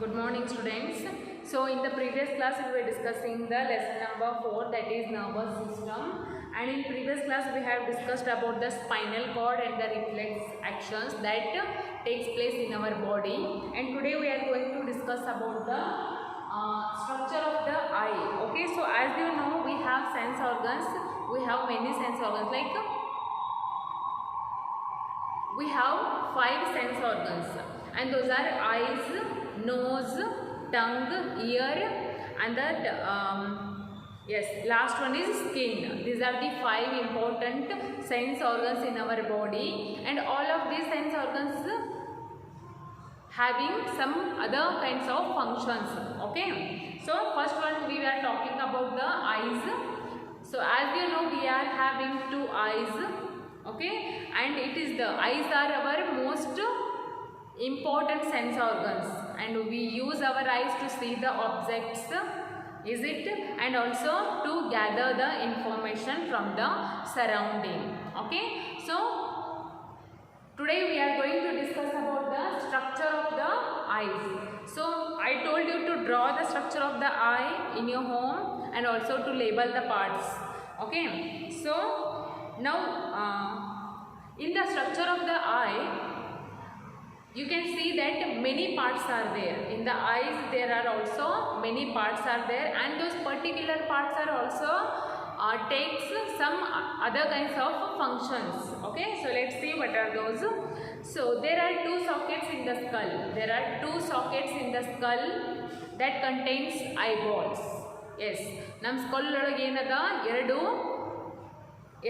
Good morning, students. So in the previous class we were discussing the lesson number 4, that is nervous system, and in previous class we have discussed about the spinal cord and the reflex actions that takes place in our body, and today we are going to discuss about the structure of the eye. Okay, so as you know, we have sense organs. We have many sense organs, like we have 5 sense organs, and those are eyes, nose, tongue, ear, and the last one is skin. These are the 5 important sense organs in our body, and all of these sense organs having some other kinds of functions. Okay, so first one we are talking about the eyes. So as you know, we are having 2 eyes. Okay, and it is the eyes are our most important sense organs, and we use our eyes to see the objects, is it, and also to gather the information from the surrounding. Okay, so today we are going to discuss about the structure of the eyes. So I told you to draw the structure of the eye in your home and also to label the parts. Okay, so now in the structure of the eye, you can see that many parts are there. In the eyes there are also many parts are there, and those particular parts are also takes some other kinds of functions. Okay, so let's see what are those. So there are 2 sockets in the skull. There are 2 sockets in the skull that contains eyeballs. Yes, nam skull ಒಳಗೆ ಏನದ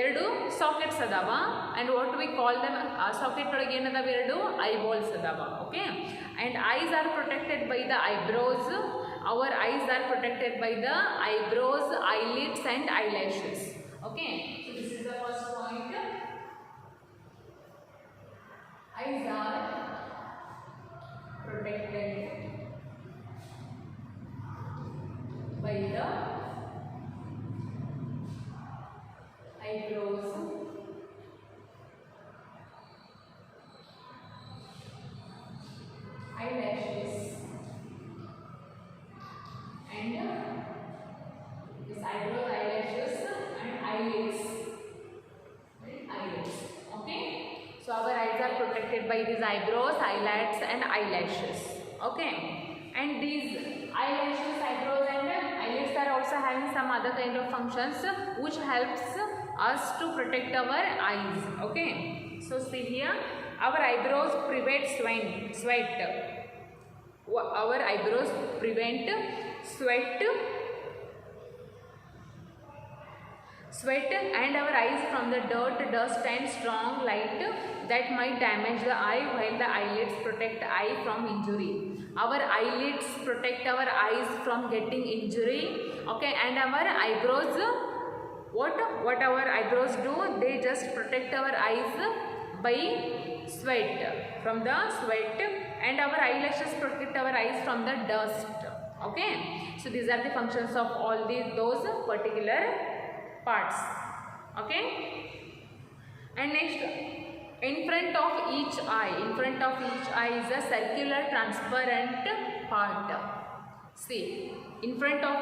ಎರಡು sockets ಅದಾವ, and what we call them socket ಒಳಗೆ ಏನದಾವ ಎರಡು eyeballs ಅದಾವ. Okay, and eyes are protected by the eyebrows. Our eyes are protected by the eyebrows, eyelids and eyelashes. Okay, so this is the first point. Eyes are protected by the eyebrows, eyelashes, and this eyebrows, eyelashes and eyelids. Eyelids. Okay, so our eyes are protected by these eyebrows, eyelids and eyelashes. Okay, and these eyelashes, eyebrows and eyelids are also having some other kind of functions which helps us to protect our eyes. Okay, so see here, our eyebrows prevent sweat. Our eyebrows prevent sweat and our eyes from the dirt, dust and strong light that might damage the eye, while the eyelids protect eye from injury. Our eyelids protect our eyes from getting injury. Okay, and our eyebrows, what our eyebrows do, they just protect our eyes by sweat, from the sweat, and our eyelashes protect our eyes from the dust. Okay, so these are the functions of all those particular parts. Okay, and next, in front of each eye is a circular transparent part. See, in front of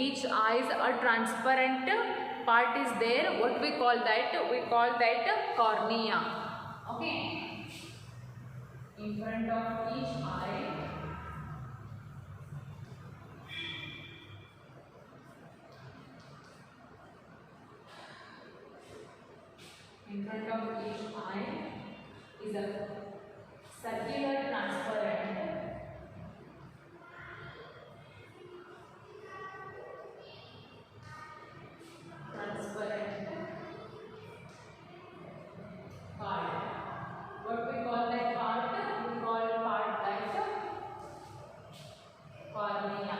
each eyes a transparent part is there. What we call that? We call that cornea. Okay, in front of each eye is a circular transparent part. What we call that part? We call part that cornea.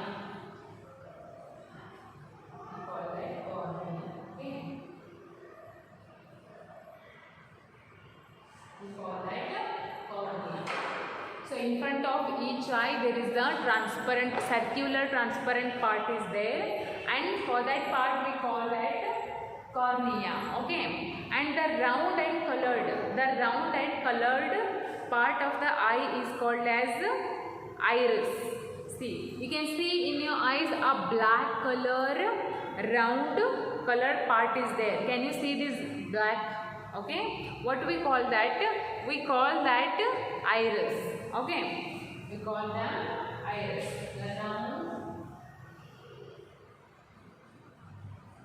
We call that cornea. Okay, we call that cornea. So in front of each eye there is the transparent, circular transparent part is there, and for that part we call that cornea. Okay, and the round and colored part of the eye is called as iris. See, you can see in your eyes a black color, round colored part is there. Can you see this black? Okay. What we call that? We call that iris. Okay. We call them iris. The round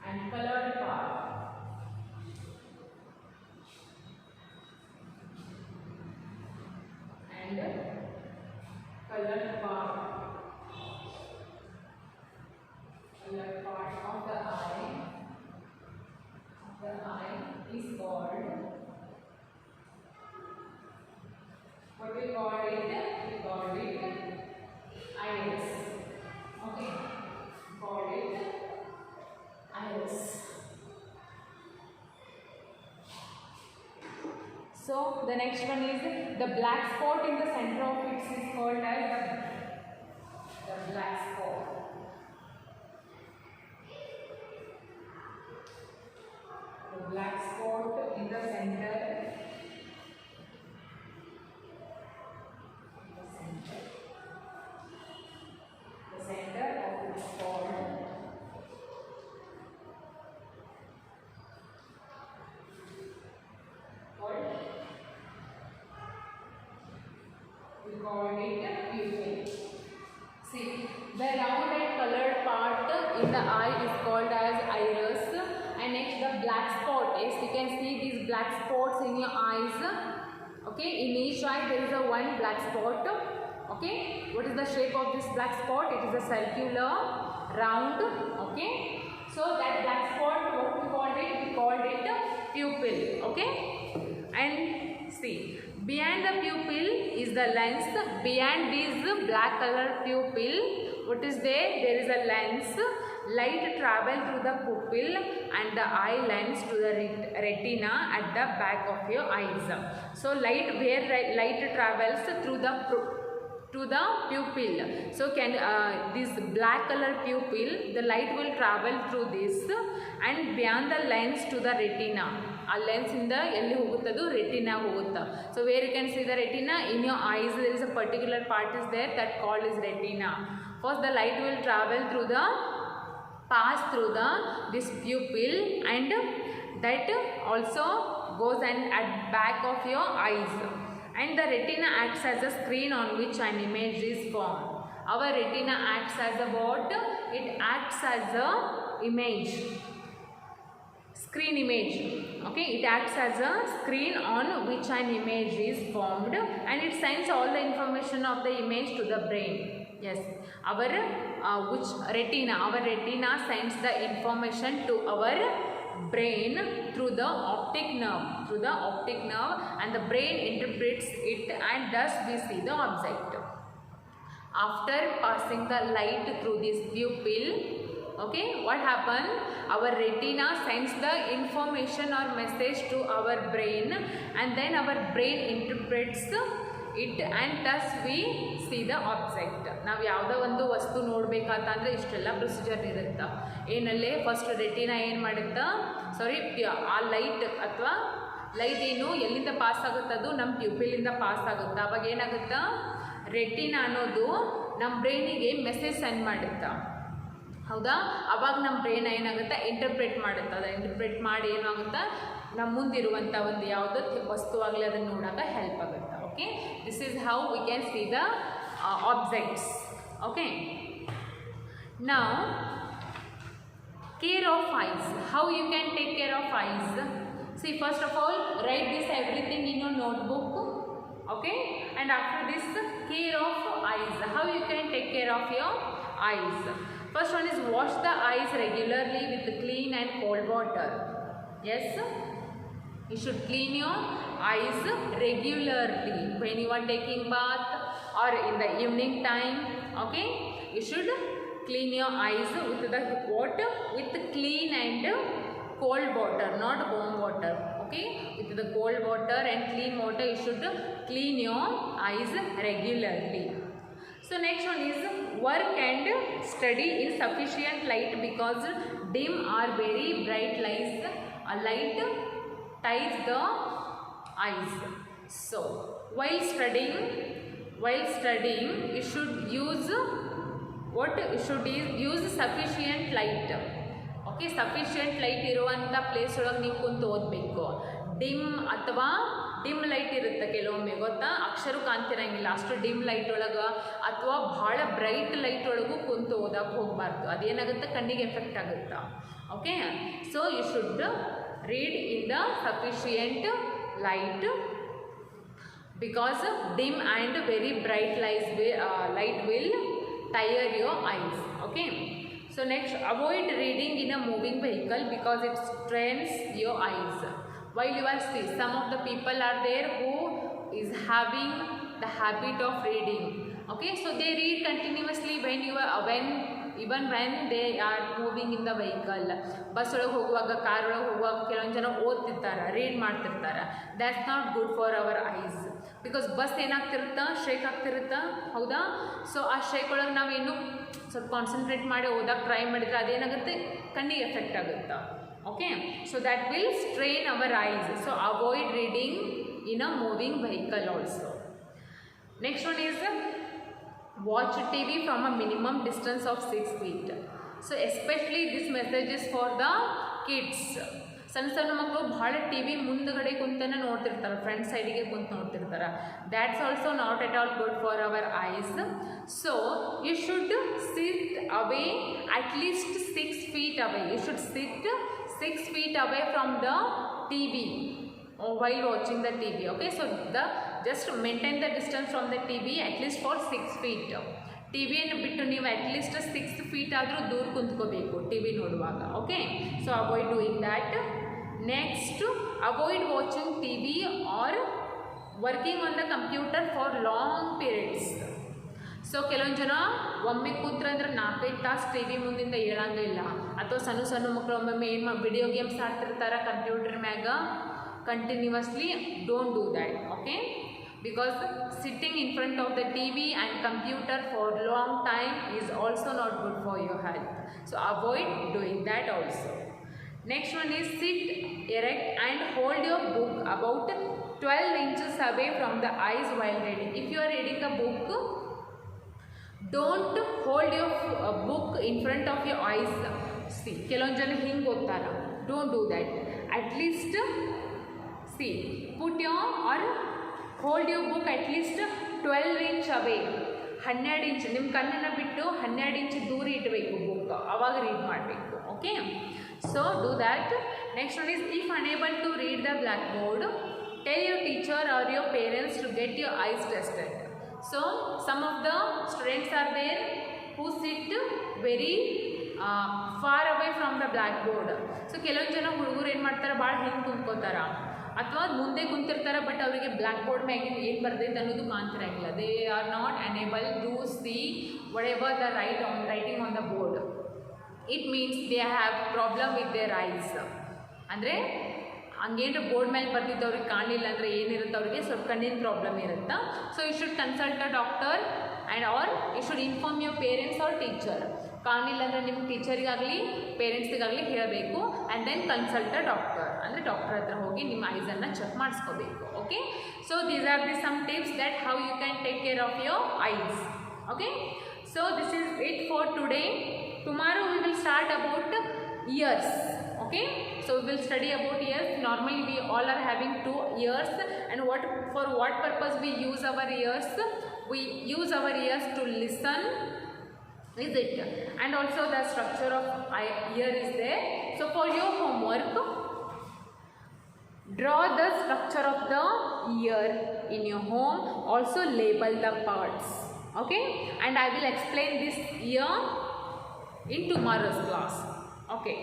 and colored part. And colored part. Colored part of the eye. Is called, what we call it? We call it iris. Okay, we call it iris. So the next one is the black spot in the center of it is called as the black spot. The black spot in the center. The center of the spot. We call it pupil. See, the round and colored part in the eye is called as iris. And next, the black spot. Yes, you can see these black spots in your eyes. Okay, in each eye there is a one black spot. Okay, what is the shape of this black spot? It is a circular, round. Okay, so that black spot, what we called it? We called it pupil. Okay, and see, behind the pupil is the lens. Behind this black color pupil, what is there? There is a lens. Light travel through the pupil and the eye lens to the retina at the back of your eyes. So light travels through the pupil. So this black color pupil, the light will travel through this and beyond the lens to the retina. A lens in the elli hoguttadu retina hogutta. So where you can see the retina? In your eyes there is a particular part is there that called is retina. First the light will travel through pass through this pupil and that also goes and at back of your eyes. And the retina acts as a screen on which an image is formed. Our retina acts as a what? It acts as a image. Screen image. Okay, it acts as a screen on which an image is formed and it sends all the information of the image to the brain. Yes, our retina sends the information to our brain through the optic nerve. And the brain interprets it and thus we see the object. After passing the light through this pupil, okay, what happened? Our retina sends the information or message to our brain and then our brain interprets it and thus we see the object. ನಾವು ಯಾವುದೋ ಒಂದು ವಸ್ತು ನೋಡಬೇಕಂತಂದ್ರೆ ಇಷ್ಟೆಲ್ಲ procedure ಇರುತ್ತೆ. ಏನಲ್ಲೇ first retina ಏನು ಮಾಡುತ್ತಾ, ಆ light ಅಥವಾ ಲೈಟ್ ಏನು ಎಲ್ಲಿಂದ ಪಾಸ್ ಆಗುತ್ತೆ, ಅದು ನಮ್ಮ ಪ್ಯೂಪಿಲಿಂದ ಪಾಸ್ ಆಗುತ್ತೆ. ಅವಾಗ ಏನಾಗುತ್ತಾ, ರೆಟಿನಾ ಅನ್ನೋದು ನಮ್ಮ ಬ್ರೈನಿಗೆ ಮೆಸೇಜ್ ಸೆಂಡ್ ಮಾಡುತ್ತಾ, ಹೌದಾ? ಅವಾಗ ನಮ್ಮ ಬ್ರೈನ್ ಏನಾಗುತ್ತೆ, ಇಂಟರ್ಪ್ರೇಟ್ ಮಾಡುತ್ತೆ. ಅದು ಇಂಟರ್ಪ್ರೇಟ್ ಮಾಡಿ ಏನಾಗುತ್ತಾ, ನಮ್ಮ ಮುಂದಿರುವಂಥ ಒಂದು ಯಾವುದೋ ವಸ್ತು ಆಗಲಿ ಅದನ್ನು ನೋಡೋಕೆ ಹೆಲ್ಪ್ ಆಗುತ್ತೆ. Okay, this is how we can see the objects. Okay, now care of eyes. How you can take care of eyes? See, first of all, write this everything in your notebook. Okay, and after this, care of eyes. How you can take care of your eyes? First one is wash the eyes regularly with clean and cold water. Yes, you should clean your eyes regularly when you are taking bath or in the evening time. Okay, you should clean your eyes with the water, with clean and cold water, not warm water. Okay, with the cold water and clean water you should clean your eyes regularly. So next one is work and study in sufficient light because dim or very bright light ties the eyes. So while studying while studying you should use what you should use sufficient light. Okay, sufficient light ಇರುವಂಥ place ಒಳಗೆ ನೀವು ಕುಂತು ಓದಬೇಕು. Dim ಅಥವಾ dim light ಇರುತ್ತೆ ಕೆಲವೊಮ್ಮೆ, ಗೊತ್ತಾ, ಅಕ್ಷರ ಕಾಣ್ತಿರಂಗಿಲ್ಲ ಅಷ್ಟು ಡಿಮ್ ಲೈಟ್ ಒಳಗೆ, ಅಥವಾ ಭಾಳ ಬ್ರೈಟ್ ಲೈಟ್ ಒಳಗೂ ಕುಂತು ಓದಕ್ಕೆ ಹೋಗಬಾರ್ದು. ಅದೇನಾಗುತ್ತೆ, ಕಣ್ಣಿಗೆ ಎಫೆಕ್ಟ್ ಆಗುತ್ತೆ. Okay, so you should read in the sufficient light, because dim and very bright light will tire your eyes. Okay, so next, avoid reading in a moving vehicle because it strains your eyes while you are asleep. Some of the people are there who is having the habit of reading. Okay, so they read continuously even when they are moving in the vehicle. Bus ಒಳಗೆ ಹೋಗುವಾಗ, car ಒಳಗೆ ಹೋಗುವಾಗ ಕೆಲವೊಂದು ಜನ ಓದ್ತಿರ್ತಾರೆ, read ಮಾಡ್ತಿರ್ತಾರೆ. That's not good for our eyes, because bus ಏನಾಗ್ತಿರುತ್ತಾ, shake ಆಗ್ತಿರುತ್ತಾ, ಹೌದಾ. ಸೊ ಆ ಶೇಕ್ ಒಳಗೆ ನಾವೇನು ಸ್ವಲ್ಪ ಕಾನ್ಸಂಟ್ರೇಟ್ ಮಾಡಿ ಓದಕ್ಕೆ ಟ್ರೈ ಮಾಡಿದರೆ ಅದೇನಾಗುತ್ತೆ, ಕಣ್ಣಿಗೆ ಎಫೆಕ್ಟ್ ಆಗುತ್ತೆ. Okay, so that will strain hour eyes. So avoid reading in a moving vehicle also. Next one is watch TV from a minimum distance of 6 feet. So especially this message is for the kids. ಸಣ್ಣ ಸಣ್ಣ ಮಕ್ಕಳು ಭಾಳ T V ಮುಂದುಗಡೆ ಕುಂತನೇ ನೋಡ್ತಿರ್ತಾರೆ, front ಸೈಡಿಗೆ ಕುಂತು ನೋಡ್ತಿರ್ತಾರೆ. That's also not at all good for our eyes. So you should sit away at least 6 feet away. You should sit 6 feet away from the TV while watching the TV. Okay, so just maintain the distance from the TV at least for 6 feet. ಟಿವಿಯನ್ನು ಬಿಟ್ಟು ನೀವು at least 6 feet ಆದರೂ ದೂರ ಕುಂತ್ಕೋಬೇಕು T V ನೋಡುವಾಗ. Okay, so avoid doing that. Next, avoid watching T we are working on the computer for long periods. So ಕೆಲವೊಂದು ಜನ ಒಮ್ಮೆ ಕೂತ್ರೆ ಅಂದರೆ 4-5 ತಾಸು ಟಿ ವಿ ಮುಂದಿಂದ ಏಳಂಗಿಲ್ಲ. ಅಥವಾ ಸಣ್ಣ ಸಣ್ಣ ಮಕ್ಕಳು ಒಮ್ಮೊಮ್ಮೆ ಏನು ವಿಡಿಯೋ ಗೇಮ್ಸ್ ಆಡ್ತಿರ್ತಾರೆ ಕಂಪ್ಯೂಟರ್ ಮ್ಯಾಗ continuously. Don't do that. Okay, because sitting in front of the TV and computer for long time is also not good for your health. So avoid doing that also. Next one is sit erect and hold your book about 12 inches away from the eyes while reading. If you are reading a book, don't hold your book in front of your eyes. See, ಕೆಲವೊಂದು ಜನ ಹಿಂಗೆ ಓದ್ತಾರ. Don't do that. At least see, put your or hold your book at least 12 inch away. 12 inch ನಿಮ್ಮ ಕಣ್ಣನ್ನು ಬಿಟ್ಟು 12 inch ದೂರ ಇಡಬೇಕು book, ಆವಾಗ read ಮಾಡಬೇಕು. Okay, so do that. Next one is, if unable to read the black board, tell your teacher or your parents to get your eyes tested. So some of the students are there who sit very far away from the black board. So ಕೆಲವೊಂದು ಜನ ಹುಡುಗರು ಏನು ಮಾಡ್ತಾರೆ, ಭಾಳ ಹಿಂಗೆ ಕುಂತ್ಕೋತಾರೆ ಅಥವಾ ಮುಂದೆ ಕುಂತಿರ್ತಾರೆ, ಬಟ್ ಅವರಿಗೆ ಬ್ಲ್ಯಾಕ್ ಬೋರ್ಡ್ ಮ್ಯಾಗಿನ ಏನು ಬರ್ತೈತೆ ಅನ್ನೋದು ಕಾಣ್ತಿರಂಗಿಲ್ಲ. They are not enable to see whatever the writing on the board. It means they have problem with their eyes. ಅಂದರೆ ಹಂಗೇನು ಬೋರ್ಡ್ ಮೇಲೆ ಬರ್ತಿದ್ದು ಅವ್ರಿಗೆ ಕಾಣಲಿಲ್ಲ ಅಂದರೆ ಏನಿರುತ್ತೆ, ಅವ್ರಿಗೆ ಸ್ವಲ್ಪ ಕಣ್ಣಿನ ಪ್ರಾಬ್ಲಮ್ ಇರುತ್ತೆ. So you should consult a doctor and or you should inform your parents or teacher. ಕಾಣಲಿಲ್ಲ ಅಂದರೆ ನಿಮ್ಮ ಟೀಚರಿಗಾಗಲಿ ಪೇರೆಂಟ್ಸಿಗಾಗಲಿ ಹೇಳಬೇಕು. And then consult a doctor, ಅಂದರೆ ಡಾಕ್ಟರ್ ಹತ್ರ ಹೋಗಿ ನಿಮ್ಮ ಐಸನ್ನು ಚೆಕ್ ಮಾಡಿಸ್ಕೋಬೇಕು. Okay, so these are the some tips that how you can take care of your eyes. Okay, so this is it for today. Tomorrow we will start about ears. Okay, so we will study about ears. Normally we all are having 2 ears, and for what purpose we use our ears? We use our ears to listen, is it? And also the structure of ear is there. So for your homework, draw the structure of the ear in your home. Also label the parts. Okay, and I will explain this ear in tomorrow's class. Okay.